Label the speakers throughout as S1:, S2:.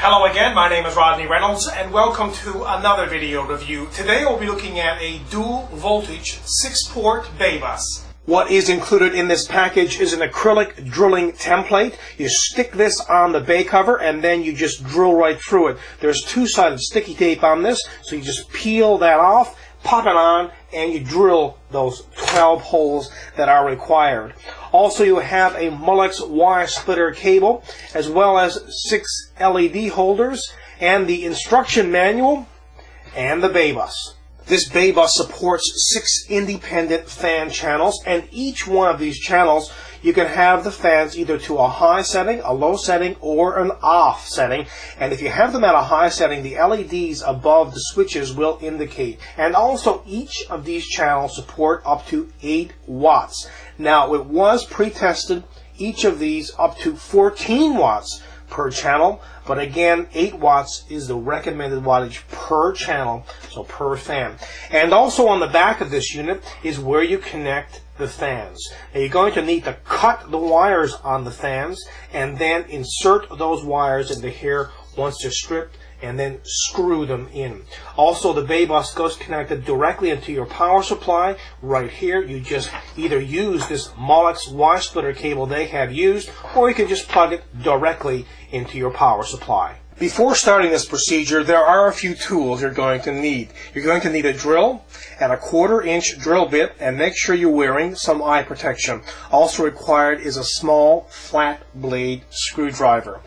S1: Hello again, my name is Rodney Reynolds and welcome to another video review. Today we'll be looking at a dual voltage 6-port bay bus. What is included in this package is an acrylic drilling template. You stick this on the bay cover and then you just drill right through it. There's two-sided sticky tape on this, so you just peel that off, pop it on, and you drill those 12 holes that are required. Also, you have a Molex wire splitter cable, as well as 6 LED holders, and the instruction manual, and the bay bus. This bay bus supports 6 independent fan channels, and each one of these channels you can have the fans either to a high setting, a low setting, or an off setting. And if you have them at a high setting, the LEDs above the switches will indicate. And also, each of these channels support up to 8 watts. Now, it was pre-tested, each of these up to 14 watts per channel, but again, 8 watts is the recommended wattage per channel, so per fan. And also on the back of this unit is where you connect the fans. Now you're going to need to cut the wires on the fans and then insert those wires into here once they're stripped and then screw them in. Also, the bay bus goes connected directly into your power supply right here. You just either use this Molex wire splitter cable they have used, or you can just plug it directly into your power supply. Before starting this procedure, there are a few tools you're going to need. You're going to need a drill and a 1/4-inch drill bit, and make sure you're wearing some eye protection. Also required is a small flat blade screwdriver.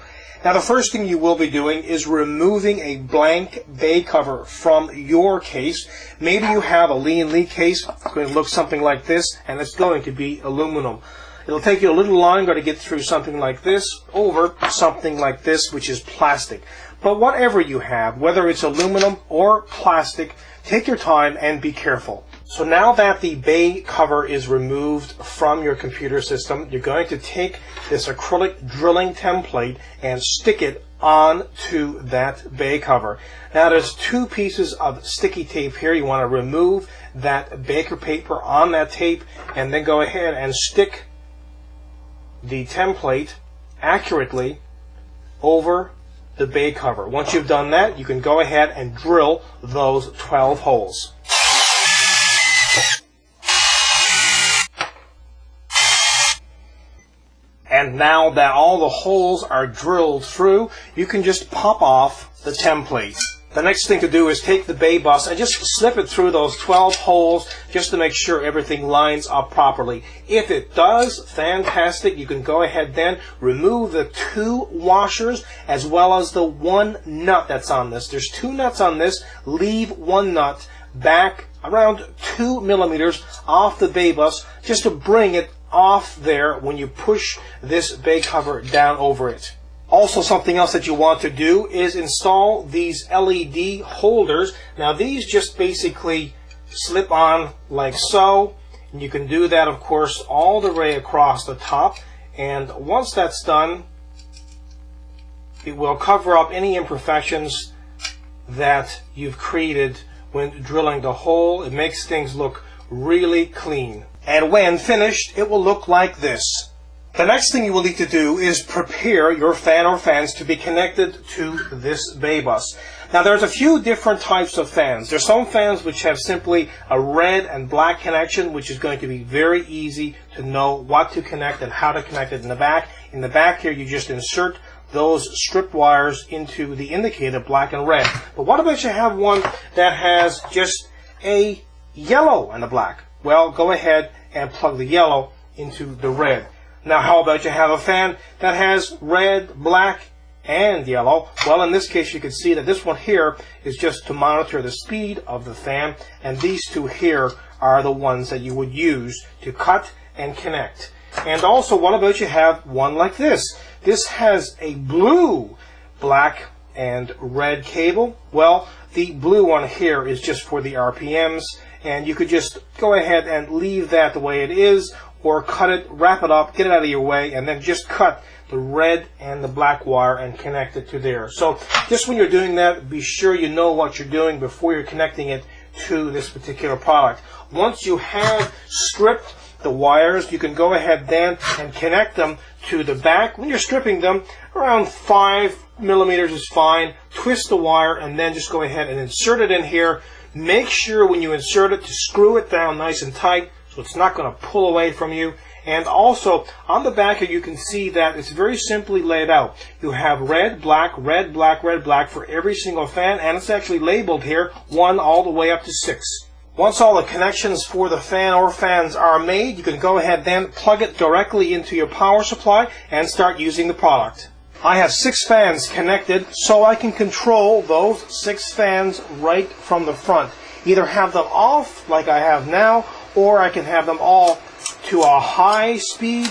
S1: Now, the first thing you will be doing is removing a blank bay cover from your case. Maybe you have a Lee & case. It's going to look something like this, and it's going to be aluminum. It'll take you a little longer to get through something like this over something like this, which is plastic. But whatever you have, whether it's aluminum or plastic, take your time and be careful. So now that the bay cover is removed from your computer system, you're going to take this acrylic drilling template and stick it onto that bay cover. Now there's 2 pieces of sticky tape here. You want to remove that baker paper on that tape and then go ahead and stick the template accurately over the bay cover. Once you've done that, you can go ahead and drill those 12 holes. And now that all the holes are drilled through, you can just pop off the template. The next thing to do is take the bay bus and just slip it through those 12 holes just to make sure everything lines up properly. If it does, fantastic. You can go ahead then, remove the 2 washers as well as the 1 nut that's on this. There's 2 nuts on this. Leave 1 nut back around 2 millimeters off the bay bus just to bring it off there when you push this bay cover down over it. Also, something else that you want to do is install these LED holders. Now these just basically slip on like so, and you can do that, of course, all the way across the top. And once that's done, it will cover up any imperfections that you've created when drilling the hole. It makes things look really clean. And when finished, it will look like this. The next thing you will need to do is prepare your fan or fans to be connected to this bay bus. Now, there's a few different types of fans. There's some fans which have simply a red and black connection, which is going to be very easy to know what to connect and how to connect it in the back. In the back here, you just insert those stripped wires into the indicator, black and red. But what about you have one that has just a yellow and a black? Well, go ahead and plug the yellow into the red. Now, how about you have a fan that has red, black, and yellow? Well, in this case, you can see that this one here is just to monitor the speed of the fan, and these 2 here are the ones that you would use to cut and connect. And also, what about you have one like this? This has a blue, black, and red cable. Well, the blue one here is just for the RPMs, and you could just go ahead and leave that the way it is, or cut it, wrap it up, get it out of your way, and then just cut the red and the black wire and connect it to there. So just when you're doing that, be sure you know what you're doing before you're connecting it to this particular product. Once you have stripped the wires, you can go ahead then and connect them to the back. When you're stripping them, around 5 millimeters is fine. Twist the wire and then just go ahead and insert it in here. Make sure when you insert it to screw it down nice and tight so it's not going to pull away from you. And also on the back here you can see that it's very simply laid out. You have red, black, red, black, red, black for every single fan, and it's actually labeled here 1 all the way up to 6. Once all the connections for the fan or fans are made, you can go ahead then plug it directly into your power supply and start using the product. I have 6 fans connected, so I can control those 6 fans right from the front. Either have them off like I have now, or I can have them all to a high speed,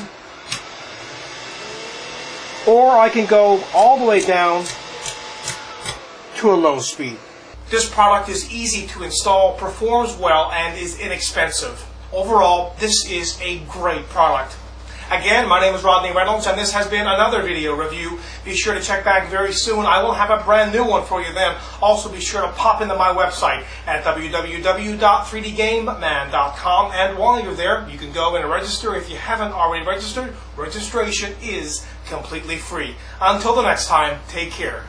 S1: or I can go all the way down to a low speed. This product is easy to install, performs well, and is inexpensive. Overall, this is a great product. Again, my name is Rodney Reynolds, and this has been another video review. Be sure to check back very soon. I will have a brand new one for you then. Also, be sure to pop into my website at www.3dgameman.com. And while you're there, you can go and register. If you haven't already registered, registration is completely free. Until the next time, take care.